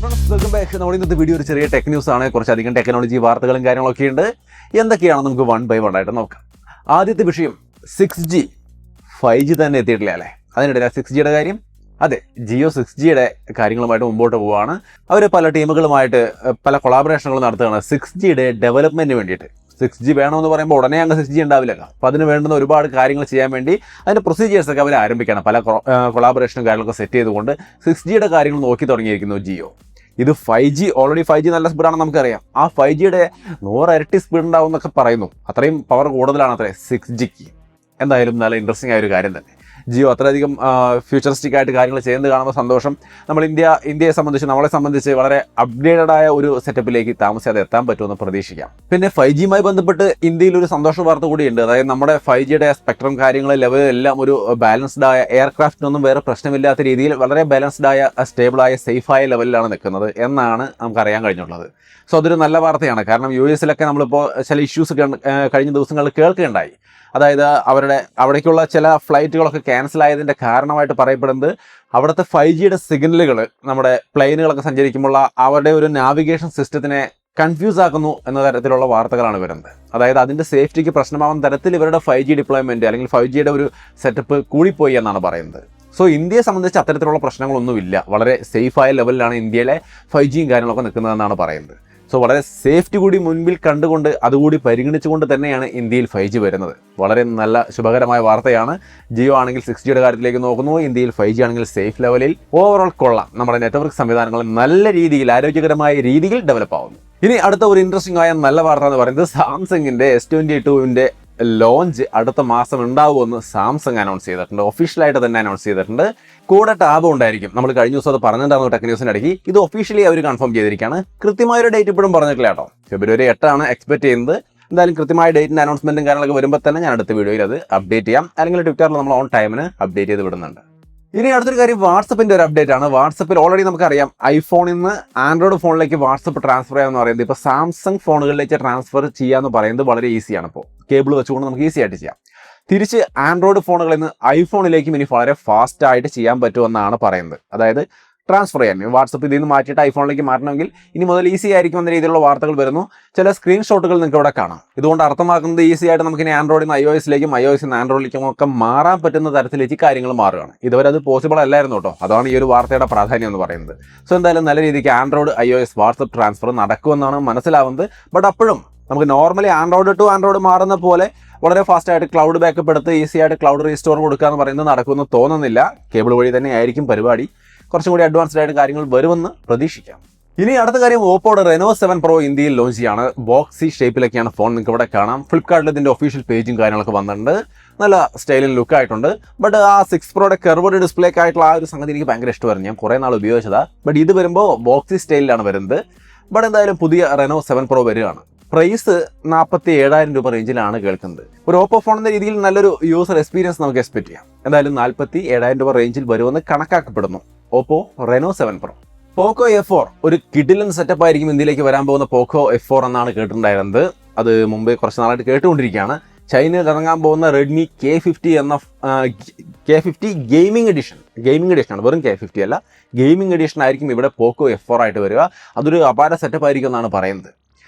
Friends, welcome back. നമ്മുടെ ഇന്നത്തെ video ഒരു ചെറിയ ടെക് ന്യൂസ് ആണ്. കുറച്ചധികം ടെക്നോളജി വാർത്തകളും കാര്യങ്ങളൊക്കെ ഉണ്ട്. എന്തൊക്കെയാണ് നമുക്ക് 1 by 1 ആയിട്ട് നോക്കാം. ആദ്യത്തെ വിഷയം 6G 5G തന്നെ എത്തിയിട്ടില്ല അല്ലേ? അതിനിടയിൽ 6Gയുടെ കാര്യം, അതെ, ജിയോ 6Gയുടെ കാര്യങ്ങളുമായിട്ട് മുമ്പോട്ട് പോവുകയാണ്. അവർ പല ടീമുകളുമായിട്ട് പല കൊളാബറേഷനുകൾ നടത്തുകയാണ് 6Gയുടെ ഡെവലപ്മെൻറ്റിന് വേണ്ടിയിട്ട്. 6G വേണമെന്ന് പറയുമ്പോൾ ഉടനെ അങ്ങ് 6G ഉണ്ടാവില്ല. അപ്പോൾ അതിന് വേണ്ടുന്ന ഒരുപാട് കാര്യങ്ങൾ ചെയ്യാൻ വേണ്ടി അതിൻ്റെ പ്രൊസീജിയേഴ്സൊക്കെ അവർ ആരംഭിക്കണം. പല കൊളാബറേഷനും കാര്യങ്ങളൊക്കെ സെറ്റ് ചെയ്തുകൊണ്ട് 6Gയുടെ കാര്യങ്ങൾ നോക്കി തുടങ്ങിയിരിക്കുന്നു ജിയോ. ഇത് 5G, ഓൾറെഡി 5G നല്ല സ്പീഡാണെന്ന് നമുക്കറിയാം. ആ 5Gയുടെ 100 ഇരട്ടി സ്പീഡ് ഉണ്ടാവും എന്നൊക്കെ പറയുന്നു. അത്രയും പവർ കൂടുതലാണ് അത്രേ 6Gക്ക്. എന്തായാലും നല്ല ഇൻട്രസ്റ്റിംഗ് ആയ ഒരു കാര്യം തന്നെ. ജിയോ അത്രയധികം ഫ്യൂച്ചറിസ്റ്റിക് ആയിട്ട് കാര്യങ്ങൾ ചെയ്യുന്നത് കാണുമ്പോൾ സന്തോഷം. നമ്മൾ നമ്മളെ സംബന്ധിച്ച് വളരെ അപ്ഗ്രേഡഡ് ആയ ഒരു സെറ്റപ്പിലേക്ക് താമസിയാതെ എത്താൻ പറ്റുമെന്ന് പ്രതീക്ഷിക്കാം. പിന്നെ 5Gയുമായി ബന്ധപ്പെട്ട് ഇന്ത്യയിൽ ഒരു സന്തോഷ വാർത്ത കൂടിയുണ്ട്. അതായത് നമ്മുടെ 5Gയുടെ സ്പെക്ട്രം കാര്യങ്ങൾ ലെവൽ എല്ലാം ഒരു ബാലൻസ്ഡ് ആയ, എയർക്രാഫ്റ്റിനൊന്നും വേറെ പ്രശ്നമില്ലാത്ത രീതിയിൽ വളരെ ബാലൻസ്ഡ് ആയ, സ്റ്റേബിളായ, സേഫായ ലെവലിലാണ് നിൽക്കുന്നത് എന്നാണ് നമുക്കറിയാൻ കഴിഞ്ഞിട്ടുള്ളത്. സോ അതൊരു നല്ല വാർത്തയാണ്. കാരണം US-ലൊക്കെ നമ്മളിപ്പോൾ ചില ഇഷ്യൂസ് കഴിഞ്ഞ ദിവസങ്ങളിൽ കേൾക്കുകയുണ്ടായി. അതായത് അവിടേക്കുള്ള ചില ഫ്ലൈറ്റുകളൊക്കെ ക്യാൻസൽ ആയതിൻ്റെ കാരണമായിട്ട് പറയപ്പെടുന്നത് അവിടുത്തെ 5Gയുടെ സിഗ്നലുകൾ നമ്മുടെ പ്ലെയിനുകളൊക്കെ സഞ്ചരിക്കുമ്പോൾ അവരുടെ ഒരു നാവിഗേഷൻ സിസ്റ്റത്തിനെ കൺഫ്യൂസ് ആക്കുന്നു എന്ന തരത്തിലുള്ള വാർത്തകളാണ് വരുന്നത്. അതായത് അതിൻ്റെ സേഫ്റ്റിക്ക് പ്രശ്നമാകുന്ന തരത്തിൽ ഇവരുടെ 5G ഡിപ്ലോയ്മെൻറ്റ് അല്ലെങ്കിൽ 5Gയുടെ ഒരു സെറ്റപ്പ് കൂടിപ്പോയി എന്നാണ് പറയുന്നത്. സോ ഇന്ത്യയെ സംബന്ധിച്ച് അത്തരത്തിലുള്ള പ്രശ്നങ്ങളൊന്നുമില്ല. വളരെ സേഫായ ലെവലിലാണ് ഇന്ത്യയിലെ 5Gയും കാര്യങ്ങളൊക്കെ നിൽക്കുന്നതെന്നാണ് പറയുന്നത്. സോ വളരെ സേഫ്റ്റി കൂടി മുൻപിൽ കണ്ടുകൊണ്ട് അതുകൂടി പരിഗണിച്ചുകൊണ്ട് തന്നെയാണ് ഇന്ത്യയിൽ 5G വരുന്നത്. വളരെ നല്ല ശുഭകരമായ വാർത്തയാണ്. ജിയോ ആണെങ്കിൽ 6Gയുടെ കാര്യത്തിലേക്ക് നോക്കുന്നു, ഇന്ത്യയിൽ 5G ആണെങ്കിൽ സേഫ് ലെവലിൽ ഓവറോൾ കൊള്ളാം. നമ്മുടെ നെറ്റ്വർക്ക് സംവിധാനങ്ങൾ നല്ല രീതിയിൽ, ആരോഗ്യകരമായ രീതിയിൽ ഡെവലപ്പ് ആവുന്നു. ഇനി അടുത്ത ഒരു ഇൻട്രസ്റ്റിംഗ് ആയ നല്ല വാർത്ത എന്ന് പറയുന്നത് സാംസങ്ങിൻ്റെ S22ൻ്റെ ലോഞ്ച് അടുത്ത മാസം ഉണ്ടാവുമെന്ന് സാംസങ് അനൗൺസ് ചെയ്തിട്ടുണ്ട്. ഒഫീഷ്യലായിട്ട് തന്നെ അനൗൺസ് ചെയ്തിട്ടുണ്ട്. കൂടെ ടാബും ഉണ്ടായിരിക്കും. നമ്മൾ കഴിഞ്ഞ ദിവസം അത് പറഞ്ഞിട്ടുണ്ടായിരുന്നു ടെക് ന്യൂസിൻ്റെ ഇടയ്ക്ക്. ഇത് ഒഫീഷ്യലി അവർ കൺഫേം ചെയ്തിരിക്കുകയാണ്. കൃത്യമായൊരു ഡേറ്റ് ഇപ്പോഴും പറഞ്ഞിട്ടില്ല കേട്ടോ. February 8 എക്സ്പെക്ട് ചെയ്യുന്നത്. എന്തായാലും കൃത്യമായ ഡേറ്റിൻ്റെ അനൗൺസ്മെൻറ്റും കാര്യങ്ങളൊക്കെ വരുമ്പോൾ തന്നെ ഞാൻ അടുത്ത വീഡിയോയിൽ അത് അപ്ഡേറ്റ് ചെയ്യാം. അല്ലെങ്കിൽ ട്വിറ്ററിൽ നമ്മൾ ഓൺ ടൈമിന് അപ്ഡേറ്റ് ചെയ്ത് വിടുന്നുണ്ട്. ഇനി അടുത്തൊരു കാര്യം, വാട്സപ്പിൻ്റെ ഒരു അപ്ഡേറ്റ് ആണ്. വാട്സപ്പിൽ ഓൾറെഡി നമുക്കറിയാം ഐഫോണിൽ നിന്ന് ആൻഡ്രോയിഡ് ഫോണിലേക്ക് വാട്സപ്പ് ട്രാൻസ്ഫർ ചെയ്യാമെന്ന് പറയുന്നത് ഇപ്പോൾ സാംസങ് ഫോണുകളിലേക്ക് ട്രാൻസ്ഫർ ചെയ്യാമെന്ന് പറയുന്നത് വളരെ ഈസിയാണ്. ഇപ്പോൾ കേബിൾ വെച്ചുകൊണ്ട് നമുക്ക് ഈസി ആയിട്ട് ചെയ്യാം. തിരിച്ച് ആൻഡ്രോയിഡ് ഫോണുകളിൽ നിന്ന് ഐഫോണിലേക്കും ഇനി വളരെ ഫാസ്റ്റ് ആയിട്ട് ചെയ്യാൻ പറ്റുമെന്നാണ് പറയുന്നത്. അതായത് ട്രാൻസ്ഫർ ചെയ്യാൻ വാട്സപ്പ് ഇതിൽ നിന്ന് മാറ്റിയിട്ട് ഐഫോണിലേക്ക് മാറ്റണമെങ്കിൽ ഇനി മുതൽ ഈസി ആയിരിക്കും എന്ന രീതിയിലുള്ള വാർത്തകൾ വരുന്നു. ചില സ്ക്രീൻഷോട്ടുകൾ നിങ്ങൾക്ക് ഇവിടെ കാണാം. ഇതുകൊണ്ട് അർത്ഥമാക്കുന്നത് ഈസി ആയിട്ട് നമുക്കിനി ആൻഡ്രോയിഡിൽ നിന്ന് iOS-ലേക്കും iOS-ൽ നിന്ന് ആൻഡ്രോയിഡിലേക്കും ഒക്കെ മാറാൻ പറ്റുന്ന തരത്തിലേക്ക് കാര്യങ്ങൾ മാറുകയാണ്. ഇതുവരെ അത് പോസിബിൾ അല്ലായിരുന്നു കേട്ടോ. അതാണ് ഈ ഒരു വാർത്തയുടെ പ്രാധാന്യം എന്ന് പറയുന്നത്. സോ എന്തായാലും നല്ല രീതിക്ക് ആൻഡ്രോയിഡ്, iOS, വാട്സപ്പ് ട്രാൻസ്ഫർ നടക്കുമെന്നാണ് മനസ്സിലാവുന്നത്. ബട്ട് അപ്പോഴും നമുക്ക് നോർമലി ആൻഡ്രോയിഡ് ടു ആൻഡ്രോയിഡ് മാറുന്ന പോലെ വളരെ ഫാസ്റ്റായിട്ട് ക്ലൗഡ് ബാക്കപ്പ് എടുത്ത് ഈസി ആയിട്ട് ക്ലൗഡ് റീസ്റ്റോർ കൊടുക്കുക എന്ന് പറയുന്നത് നടക്കുമെന്ന് തോന്നുന്നില്ല. കേബിൾ വഴി തന്നെ ആയിരിക്കും പരിപാടി. കുറച്ചും കൂടി അഡ്വാൻസ്ഡ് ആയിട്ട് കാര്യങ്ങൾ വരുമെന്ന് പ്രതീക്ഷിക്കാം. ഇനി അടുത്ത കാര്യം, ഓപ്പോയുടെ Reno 7 Pro ഇന്ത്യയിൽ ലോഞ്ച് ചെയ്യാണ്. ബോക്സി ഷേപ്പിലൊക്കെയാണ് ഫോൺ. നിങ്ങൾക്ക് ഇവിടെ കാണാം. ഫ്ലിപ്കാർട്ടിൽ ഇതിൻ്റെ ഒഫീഷ്യൽ പേജും കാര്യങ്ങളൊക്കെ വന്നിട്ടുണ്ട്. നല്ല സ്റ്റൈലിൽ ലുക്ക് ആയിട്ടുണ്ട്. ബട്ട് ആ 6 Proയുടെ കർവ്ഡ് ഡിസ്പ്ലേക്ക് ആയിട്ടുള്ള ആ ഒരു സംഗതി എനിക്ക് ഭയങ്കര ഇഷ്ടമായിരുന്നു. ഞാൻ കുറേ നാൾ ഉപയോഗിച്ചതാണ്. ബട്ട് ഇത് വരുമ്പോൾ ബോക്സി സ്റ്റൈലിലാണ് വരുന്നത്. ബട്ട് എന്തായാലും പുതിയ Reno 7 Pro വരികയാണ്. പ്രൈസ് 47,000 രൂപ റേഞ്ചിലാണ് കേൾക്കുന്നത്. ഒരു ഓപ്പോ ഫോൺ എന്ന രീതിയിൽ നല്ലൊരു യൂസർ എക്സ്പീരിയൻസ് നമുക്ക് എക്സ്പെക്ട് ചെയ്യാം. എന്തായാലും 47,000 രൂപ റേഞ്ചിൽ വരുമെന്ന് കണക്കാക്കപ്പെടുന്നു ഓപ്പോ Reno 7 Pro. പോക്കോ F4 ഒരു കിഡിലൻ സെറ്റപ്പ് ആയിരിക്കും ഇന്ത്യയിലേക്ക് വരാൻ പോകുന്ന പോക്കോ F4 എന്നാണ് കേട്ടിട്ടുണ്ടായിരുന്നത്. അത് മുമ്പേ കുറച്ച് നാളായിട്ട് കേട്ടുകൊണ്ടിരിക്കുകയാണ്. ചൈനയിൽ ഇറങ്ങാൻ പോകുന്ന Redmi K50 എന്ന K50 ഗെയിമിംഗ് എഡിഷനാണ്. വെറും K50 അല്ല, ഗെയിമിംഗ് എഡിഷൻ ആയിരിക്കും ഇവിടെ പോക്കോ F4 ആയിട്ട് വരിക. അതൊരു അപാര സെറ്റപ്പ് ആയിരിക്കും എന്നാണ് പറയുന്നത്.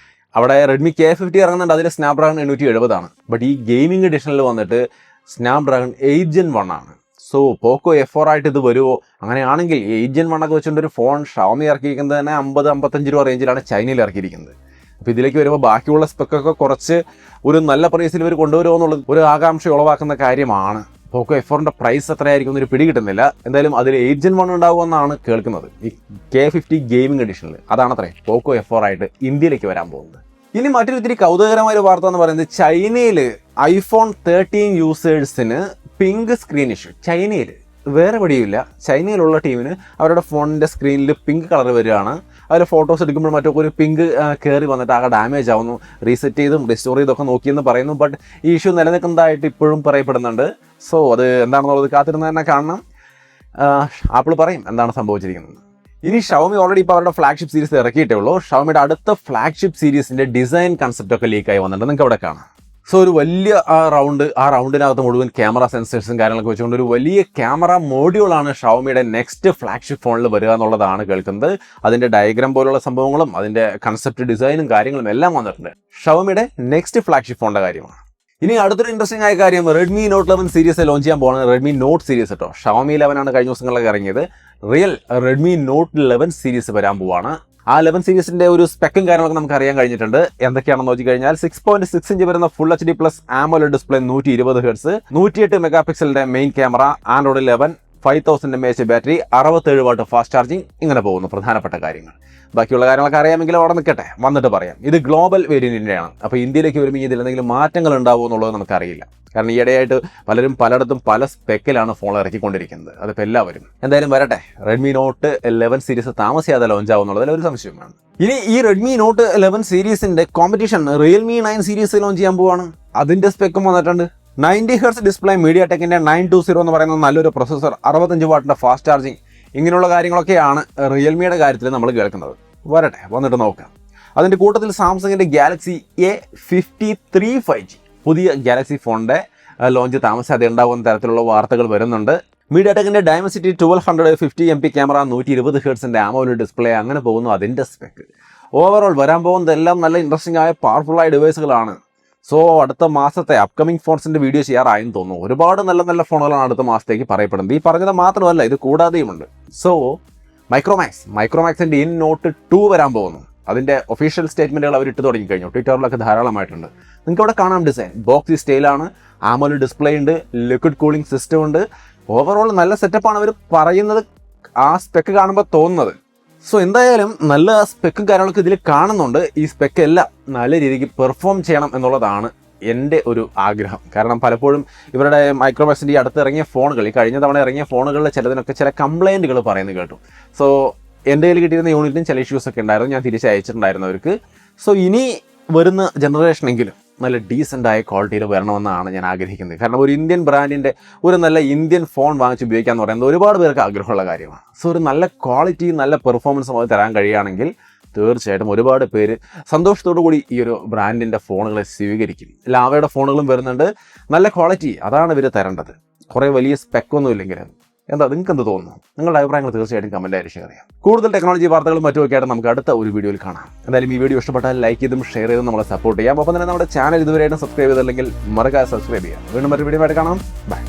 അവിടെ Redmi K50 ഇറങ്ങുന്നുണ്ട്, അതിൽ സ്നാപ്ഡ്രാഗൺ 870 ആണ്. ബട്ട് ഈ ഗെയിമിംഗ് എഡിഷനിൽ വന്നിട്ട് സ്നാപ്ഡ്രാഗൺ 8 Gen 1 ആണ്. സോ പോക്കോ F4 ആയിട്ട് ഇത് വരുമോ? അങ്ങനെയാണെങ്കിൽ 8 Gen 1 ഒക്കെ വെച്ചുകൊണ്ട് ഒരു ഫോൺ ഷവമി ഇറക്കിയിരിക്കുന്നത് തന്നെ 50-55 രൂപ റേഞ്ചിലാണ് ചൈനയിൽ ഇറക്കിയിരിക്കുന്നത്. അപ്പോൾ ഇതിലേക്ക് വരുമ്പോൾ ബാക്കിയുള്ള സ്പെക്കൊക്കെ കുറച്ച് ഒരു നല്ല പ്രൈസിൽ ഇവർ കൊണ്ടുവരുമോ എന്നുള്ളത് ഒരു ആകാംക്ഷ ഉളവാക്കുന്ന കാര്യമാണ്. പോക്കോ F4ൻ്റെ പ്രൈസ് എത്രയായിരിക്കും എന്നൊരു പിടി കിട്ടുന്നില്ല. എന്തായാലും അതിൽ 8 Gen 1 ഉണ്ടാകുമെന്നാണ് കേൾക്കുന്നത് ഈ K50 ഗെയിമിംഗ് എഡിഷനിൽ. അതാണത്രേ പോക്കോ F4 ആയിട്ട് ഇന്ത്യയിലേക്ക് വരാൻ പോകുന്നത്. ഇനി മറ്റൊരു ഇത്തിരി കൗതുകകരമായ ഒരു വാർത്ത എന്ന് പറയുന്നത്, ചൈനയിൽ iPhone 13 യൂസേഴ്സിന് പിങ്ക് സ്ക്രീൻ ഇഷ്യൂ. ചൈനയിൽ, വേറെ എവിടെയുമില്ല, ചൈനയിലുള്ള ടീമിന് അവരുടെ ഫോണിൻ്റെ സ്ക്രീനിൽ പിങ്ക് കളർ വരികയാണ്. അതിൽ ഫോട്ടോസ് എടുക്കുമ്പോൾ മറ്റൊക്കെ ഒരു പിങ്ക് കയറി വന്നിട്ട് ആകെ ഡാമേജ് ആവുന്നു. റീസെറ്റ് ചെയ്തും റിസ്റ്റോർ ചെയ്തൊക്കെ നോക്കിയെന്ന് പറയുന്നു. ബട്ട് ഈ ഇഷ്യൂ നിലനിൽക്കുന്നതായിട്ട് ഇപ്പോഴും പറയപ്പെടുന്നുണ്ട്. സോ അത് എന്താണെന്നുള്ളത് കാത്തിരുന്ന് തന്നെ കാണണം. ആപ്പിൾ പറയും എന്താണ് സംഭവിച്ചിരിക്കുന്നത്. ഇനി ഷവമി ഓൾറെഡി ഇപ്പോൾ അവരുടെ ഫ്ലാഗ്ഷിപ്പ് സീരീസ് ഇറക്കിയിട്ടേ ഉള്ളൂ. ഷവമിയുടെ അടുത്ത ഫ്ലാഗ്ഷിപ്പ് സീരീസിൻ്റെ ഡിസൈൻ കൺസെപ്റ്റ് ഒക്കെ ലീക്കായി വന്നിട്ടുണ്ട്. നിങ്ങൾക്ക് അവിടെ കാണാം. സോ ഒരു വലിയ ആ റൗണ്ടിനകത്ത് മുഴുവൻ ക്യാമറ സെൻസേഴ്സും കാര്യങ്ങളൊക്കെ വെച്ചുകൊണ്ട് ഒരു വലിയ ക്യാമറ മോഡ്യൂളാണ് ഷവോമിയുടെ നെക്സ്റ്റ് ഫ്ലാഗ്ഷിപ്പ് ഫോണിൽ വരിക എന്നുള്ളതാണ് കേൾക്കുന്നത്. അതിൻ്റെ ഡയഗ്രാം പോലുള്ള സംഭവങ്ങളും അതിൻ്റെ കൺസെപ്റ്റ് ഡിസൈനും കാര്യങ്ങളും എല്ലാം വന്നിട്ടുണ്ട്. ഷവോമിയുടെ നെക്സ്റ്റ് ഫ്ലാഗ്ഷിപ്പ് ഫോണിൻ്റെ കാര്യമാണ്. ഇനി അടുത്തൊരു ഇൻട്രസ്റ്റിംഗ് ആയ കാര്യം, റെഡ്മി നോട്ട് 11 സീരീസ് ലോഞ്ച് ചെയ്യാൻ പോകുന്നത് റെഡ്മി നോട്ട് സീരീസ് കേട്ടോ. ഷവോമി 11 ആണ് കഴിഞ്ഞ ദിവസങ്ങളിലൊക്കെ ഇറങ്ങിയത്. റിയൽ റെഡ്മി നോട്ട് 11 സീരീസ് വരാൻ പോവാണ്. ആ 11 സീരീസിന്റെ ഒരു സ്പെക്കും കാര്യങ്ങളൊക്കെ നമുക്ക് അറിയാൻ കഴിഞ്ഞിട്ടുണ്ട്. എന്തൊക്കെയാണെന്ന് നോക്കി കഴിഞ്ഞാൽ 6.6 ഇഞ്ച് വരുന്ന full HD plus AMOLED display, 120 hertz, 108 mega പിക്സലിന്റെ main camera, android 11, 5000 mAh battery, 67 watt fast charging, ഇങ്ങനെ പോകുന്നു പ്രധാനപ്പെട്ട കാര്യങ്ങൾ. ബാക്കിയുള്ള കാര്യങ്ങളൊക്കെ അറിയാമെങ്കിൽ അവിടെ നിൽക്കട്ടെ, വന്നിട്ട് പറയാം. ഇത് ഗ്ലോബൽ വേരിയന്റിന്റെയാണ്. അപ്പോൾ ഇന്ത്യയിലേക്ക് വരുമ്പോൾ ഇതിൽ എന്തെങ്കിലും മാറ്റങ്ങൾ ഉണ്ടാവുമോ എന്നുള്ളത് നമുക്കറിയില്ല. കാരണം ഈയിടെയായിട്ട് പലരും പലയിടത്തും പല സ്പെക്കിലാണ് ഫോൺ ഇറക്കിക്കൊണ്ടിരിക്കുന്നത്. അതിപ്പോൾ എല്ലാവരും എന്തായാലും വരട്ടെ. റെഡ്മി നോട്ട് 11 സീരീസ് താമസിയാതെ ലോഞ്ച് ആവും എന്നുള്ളതിൽ ഒരു സംശയമാണ്. ഇനി ഈ റെഡ്മി നോട്ട് 11 സീരീസിന്റെ കോമ്പറ്റീഷൻ Realme 9 സീരീസ് ലോഞ്ച് ചെയ്യാൻ പോവാണ്. അതിന്റെ സ്പെക്കും വന്നിട്ടുണ്ട്. 90 ഹെർട്സ് ഡിസ്പ്ലേ, MediaTekന്റെ 920 എന്ന് പറയുന്ന നല്ലൊരു പ്രൊസസ്സർ, 65 വാട്ടിന്റെ ഫാസ്റ്റ് ചാർജിങ്, ഇങ്ങനെയുള്ള കാര്യങ്ങളൊക്കെയാണ് റിയൽമിയുടെ കാര്യത്തിൽ നമ്മൾ കേൾക്കുന്നത്. വരട്ടെ, വന്നിട്ട് നോക്കാം. അതിൻ്റെ കൂട്ടത്തിൽ സാംസങ്ങിൻ്റെ Galaxy A53 5G പുതിയ ഗാലക്സി ഫോണിൻ്റെ ലോഞ്ച് താമസിയാതെ ഉണ്ടാകുന്ന തരത്തിലുള്ള വാർത്തകൾ വരുന്നുണ്ട്. MediaTekന്റെ Dimensity 1200 50 MP camera, 120 ഹെർട്സിൻ്റെ AMOLED display, അങ്ങനെ പോകുന്നു അതിൻ്റെ സ്പെക്ക്. ഓവറോൾ വരാൻ പോകുന്നതെല്ലാം നല്ല ഇൻട്രസ്റ്റിംഗ് ആയ പവർഫുള്ളായ ഡിവൈസുകളാണ്. സോ അടുത്ത മാസത്തെ അപ്കമിംഗ് ഫോൺസിൻ്റെ വീഡിയോ ചെയ്യാറായെന്ന് തോന്നുന്നു. ഒരുപാട് നല്ല നല്ല ഫോണുകളാണ് അടുത്ത മാസത്തേക്ക് പറയപ്പെടുന്നത്. ഈ പറഞ്ഞത് മാത്രമല്ല, ഇത് കൂടാതെയുമുണ്ട്. സോ മൈക്രോമാക്സിൻ്റെ ഇൻ നോട്ട് 2 വരാൻ പോകുന്നു. അതിൻ്റെ ഒഫീഷ്യൽ സ്റ്റേറ്റ്മെൻറ്റുകൾ അവർ ഇട്ട് തുടങ്ങിക്കഴിഞ്ഞു. ട്വിറ്ററിലൊക്കെ ധാരാളമായിട്ടുണ്ട്. നിങ്ങൾക്ക് അവിടെ കാണാം ഡിസൈൻ. ബോക്സി സ്റ്റൈലാണ്, AMOLED ഡിസ്പ്ലേ ഉണ്ട്, ലിക്വിഡ് കൂളിംഗ് സിസ്റ്റം ഉണ്ട്. ഓവറോൾ നല്ല സെറ്റപ്പാണ് അവർ പറയുന്നത്, ആ സ്പെക്ക് കാണുമ്പോൾ തോന്നുന്നത്. സോ എന്തായാലും നല്ല സ്പെക്കും കാര്യങ്ങളൊക്കെ ഇതിൽ കാണുന്നുണ്ട്. ഈ സ്പെക്ക് എല്ലാം നല്ല രീതിക്ക് പെർഫോം ചെയ്യണം എന്നുള്ളതാണ് എൻ്റെ ഒരു ആഗ്രഹം. കാരണം പലപ്പോഴും ഇവരുടെ മൈക്രോമാക്സിൻ്റെ ഈ അടുത്ത് ഇറങ്ങിയ ഫോണുകൾ, ഈ കഴിഞ്ഞ തവണ ഇറങ്ങിയ ഫോണുകളിൽ ചിലതിനൊക്കെ ചില കംപ്ലൈൻറ്റുകൾ പറയുന്നത് കേട്ടു. സോ എൻ്റെ കയ്യിൽ കിട്ടിയിരുന്ന യൂണിറ്റിനും ചില ഇഷ്യൂസൊക്കെ ഉണ്ടായിരുന്നു, ഞാൻ തിരിച്ചയച്ചിട്ടുണ്ടായിരുന്നു അവർക്ക്. സോ ഇനി വരുന്ന ജനറേഷനെങ്കിലും നല്ല ഡീസൻ്റായ ക്വാളിറ്റിയിൽ വരണമെന്നാണ് ഞാൻ ആഗ്രഹിക്കുന്നത്. കാരണം ഒരു ഇന്ത്യൻ ബ്രാൻഡിൻ്റെ ഒരു നല്ല ഇന്ത്യൻ ഫോൺ വാങ്ങിച്ച് ഉപയോഗിക്കുക എന്ന് പറയുന്നത് ഒരുപാട് പേർക്ക് ആഗ്രഹമുള്ള കാര്യമാണ്. സോ ഒരു നല്ല ക്വാളിറ്റി, നല്ല പെർഫോമൻസും അത് തരാൻ കഴിയുകയാണെങ്കിൽ തീർച്ചയായിട്ടും ഒരുപാട് പേര് സന്തോഷത്തോടു കൂടി ഈ ഒരു ബ്രാൻഡിൻ്റെ ഫോണുകളെ സ്വീകരിക്കും. ലാവയുടെ ഫോണുകളും വരുന്നുണ്ട്, നല്ല ക്വാളിറ്റി, അതാണ് ഇവർ തരേണ്ടത്. കുറേ വലിയ സ്പെക്കൊന്നും ഇല്ലെങ്കിൽ നിങ്ങൾക്ക് എന്ത് തോന്നുന്നു? നിങ്ങളുടെ അഭിപ്രായങ്ങൾ തീർച്ചയായിട്ടും കമൻറ്റായിട്ട് ഷെയർ ചെയ്യാം. കൂടുതൽ ടെക്നോളജി വാർത്തകളും മറ്റുമൊക്കെ ആയിട്ട് നമുക്ക് അടുത്ത ഒരു വീഡിയോയിൽ കാണാം. എന്തായാലും ഈ വീഡിയോ ഇഷ്ടപ്പെട്ടാൽ ലൈക്ക് ചെയ്തും ഷെയർ ചെയ്തും നമ്മളെ സപ്പോർട്ട് ചെയ്യാം. ഒപ്പം തന്നെ നമ്മുടെ ചാനൽ ഇതുവരെയായിട്ടും സബ്സ്ക്രൈബ് ചെയ്തില്ലെങ്കിൽ മറക്കാതെ സബ്സ്ക്രൈബ് ചെയ്യാം. വീണ്ടും മറ്റൊരു വീഡിയോ ആയിട്ട് കാണാം. ബൈ.